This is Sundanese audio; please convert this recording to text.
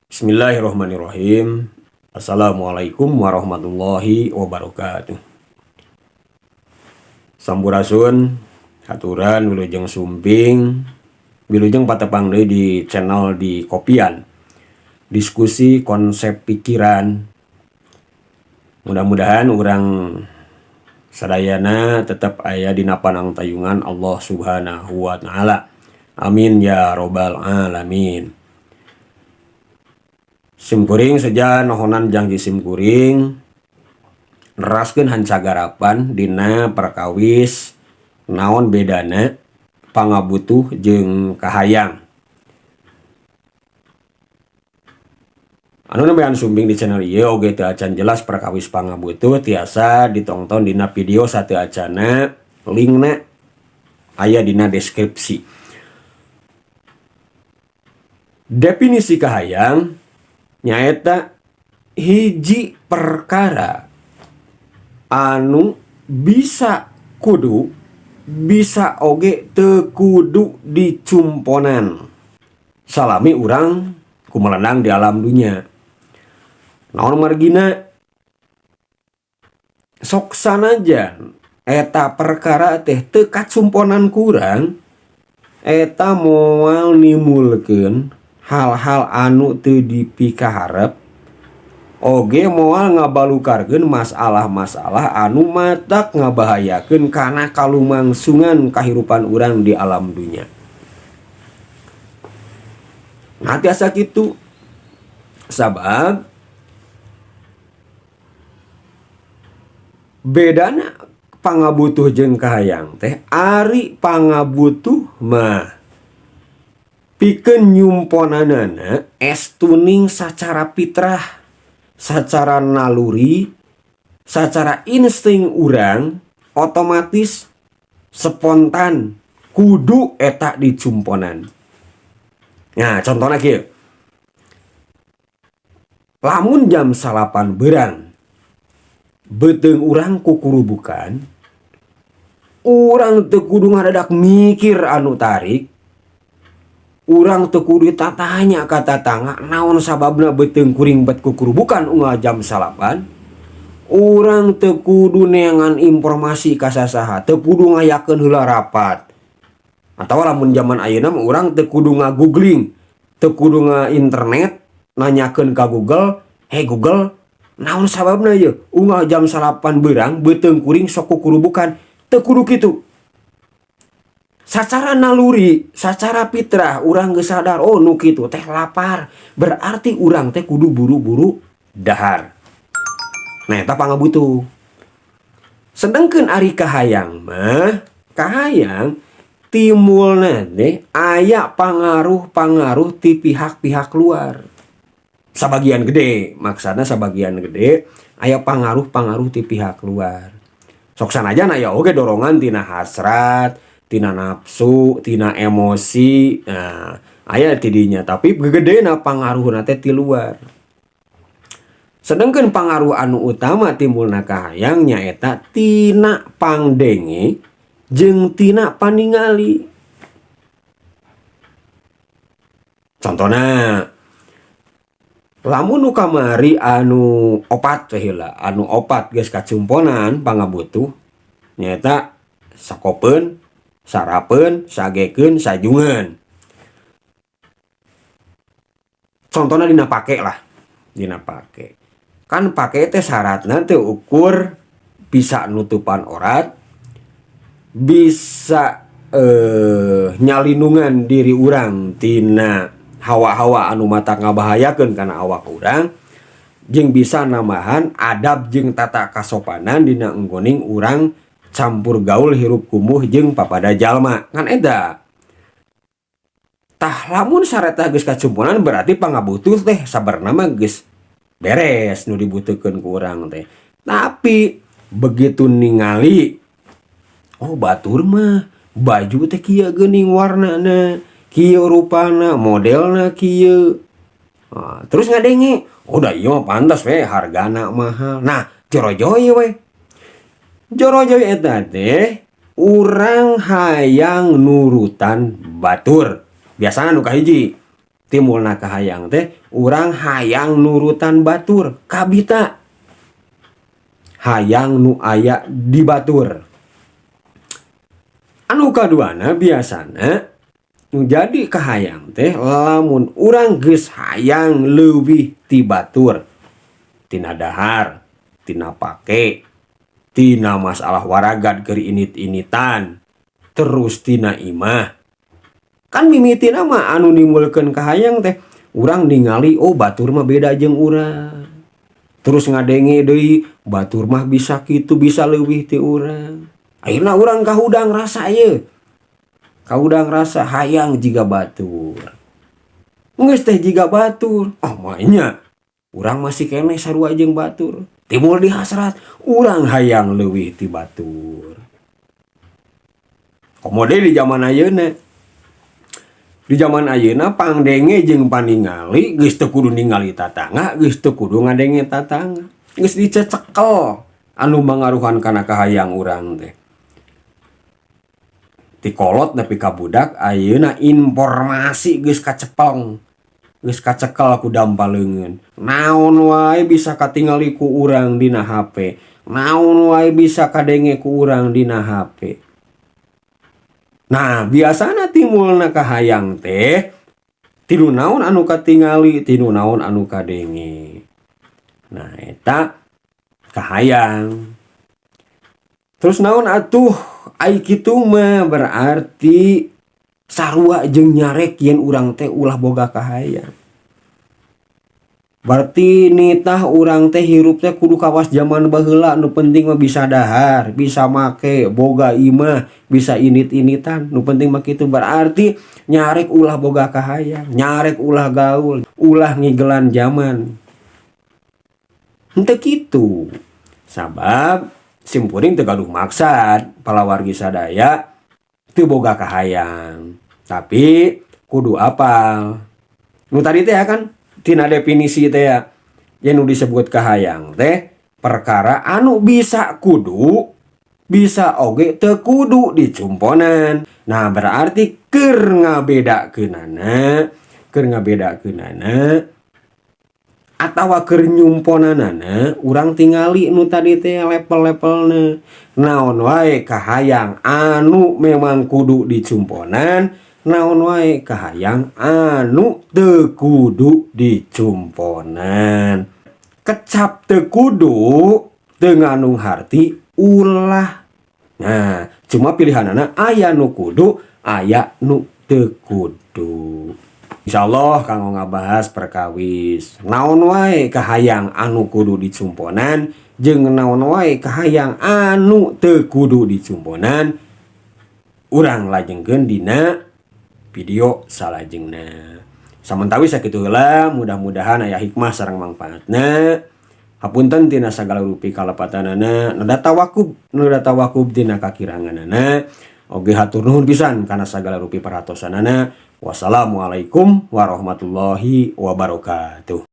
Bismillahirrahmanirrahim. Assalamualaikum warahmatullahi wabarakatuh. Sampurasun, haturan wilujeng sumping, wilujeng patepang deui di channel di Kopian. Diskusi konsep pikiran. Mudah-mudahan urang sadayana tetap aya dina panang tayungan Allah Subhanahu wa taala. Amin ya robbal alamin. Simkuring saja nohonan janji simkuring neraskeun hancagarapan dina perkawis naon bedana pangabutuh jeung kahayang. Anu nambahan sumbing di channel ieu oge teu acan jelas perkawis pangabutuh tiasa ditonton dina video sateu acana, linkna aya dina deskripsi. Definisi kahayang nyaeta hiji perkara anu bisa kudu bisa oge teu kudu dicumponan salami urang kumelenang di alam dunya. Naon margina sok sanajan eta perkara teh teu kacumponan kurang eta moal nimulkeun hal-hal anu teu dipikaharep oge moal ngabalukarkeun masalah-masalah anu matak ngabahayakeun kana kalumangsungan kahirupan urang di alam dunya. Nah tiasa kitu sabab bedana pangabutuh jeung kahayang teh ari pangabutuh mah pikeun nyumponanana estuning sacara fitrah, sacara naluri, sacara insting urang otomatis spontan kudu eta dicumponan. Nah contohna kieu. Lamun jam 8 beurang beuteung urang kukurubukan, urang teu kudu ngadadak mikir anu tarik. Urang teu kudu tatanya ka tatangga naon sababna beuteung kuring bet kukurubukan unggal jam 8. Urang teu kudu neangan informasi ka sasaha, teu kudu ngayakeun heula rapat. Atawa lamun zaman ayeuna mah urang teu kudu ngagoogling, teu kudu nga-internet nanyakeun ka Google, "Hey Google, naon sababna ieu unggal jam 8 beurang beuteung kuring sok kukurubukan?" Teu kudu kitu. Sacara naluri, sacara fitrah urang geus sadar oh nu kitu teh lapar, berarti urang teh kudu buru-buru dahar. Nah eta pangabutuh. Sedengkeun ari kahayang mah, kahayang timbulna teh aya pangaruh-pangaruh ti pihak-pihak luar. Sabagian gede, maksudna sabagian gede aya pangaruh-pangaruh ti pihak luar. Sok sanajan aya oge dorongan tina hasrat, tina nafsu, tina emosi, nah aya ti dinya, tapi gegedena pangaruhna teh ti luar. Sedengkeun pangaruh anu utama timbulna kahayang nyaeta tina pangdenge jeung tina paningali. Contona lamun nu kamari anu opat teh heula, anu opat geus kacumponan pangabutuh nyaeta sakopeun, sarapeun, sagekeun, sajungeun. Contohna dina pake lah, dina pake. Kan pake teh syaratna teh ukur bisa nutupan orat, bisa nyalindungan diri urang tina hawa-hawa anu matak ngabahayakeun kana awak urang, jeung bisa nambahan adab jeung tata kasopanan dina enggoning urang campur gaul hirup kumuh jeung papada jalma. Kan eta. Tah lamun sareta geus kacumponan berarti pangabutuh teh sabarna mah geus beres nu dibutuhkeun ku urang teh. Tapi begitu ningali oh batur mah baju teh kieu geuning warnana, kieu rupana, modelna kieu. Nah, terus ngadenge, oh da ieu mah pantas we hargana mahal. Nah, jorojoy we. Jorojoy eta teh urang hayang nurutan batur. Biasana nu kahiji Timbulna kahayang teh urang hayang nurutan batur kabita, hayang nu aya di batur. Anu kaduana biasana nu jadi kahayang teh lamun urang geus hayang leuwih ti batur, tina dahar, tina pake, tina masalah waragad keur init-initan, terus tina imah. Kan mimitina mah anu nimbulkeun kahayang teh urang ningali oh batur mah beda jeung urang. Terus ngadenge deui batur mah bisa kitu bisa leuwih ti urang. Akhirna urang kahudang rasa ye. Kahudang rasa hayang jiga batur. Geus teh jiga batur. Oh manya urang masih keneh sarua jeung batur. Timbul di hasrat urang hayang leuwih ti batur. Komode di zaman ayeuna. Di zaman ayeuna pangdenge jeung paningali geus teu kudu ningali tatangga, geus teu kudu ngadenge tatangga. Geus dicecekel anu mangaruhan kana kahayang urang teh. Ti kolot nepi ka budak ayeuna informasi geus kacepeng. Geus kacekel ku dampaleungeun. Naon wae bisa katingali ku urang dina HP. Naon wae bisa kadenge ku urang dina HP. Nah, biasana timbulna kahayang teh tilu naon anu katingali, tilu naon anu kadenge. Nah, eta kahayang. Terus naon atuh ai kitu mah berarti sarua jeung nyarek yen urang teh ulah boga kahayang. Berarti nitah urang teh hirup teh kudu kawas zaman baheula, nu penting mah bisa dahar, bisa make, boga imah, bisa init-initan. Nu penting mah kitu berarti nyarek ulah boga kahayang, nyarek ulah gaul, ulah ngigelan zaman. Henteu kitu. Sabab simkuring teu gaduh maksad palawargi sadaya teu boga kahayang. Tapi kudu apal. Nu tadi teh kan tina definisi teh ya nu disebut kahayang teh perkara anu bisa kudu bisa oge teu kudu dicumponan. Nah berarti keur ngabedakeunana atawa keur nyumponanana urang tingali nu tadi teh level-levelna. Naon wae kahayang anu memang kudu dicumponan, naon wae kahayang anu teu kudu dicumponan. Kecap teu kudu teu ngandung harti ulah. Nah, cuma pilihanana aya nu kudu, aya nu teu kudu. Insyaallah kanggo ngabahas perkawis naon wae kahayang anu kudu dicumponan jeung naon wae kahayang anu teu kudu dicumponan urang lajengkeun dina video salajengna. Samantawi sakitu heula, mudah-mudahan aya hikmah sareng mangpaatna. Hapunten tina sagala rupi kalepatanana, nu data wakub tina kakiranganana. Oge hatur nuhun pisan kana sagala rupi paratosanana. Wassalamualaikum warahmatullahi wabarakatuh.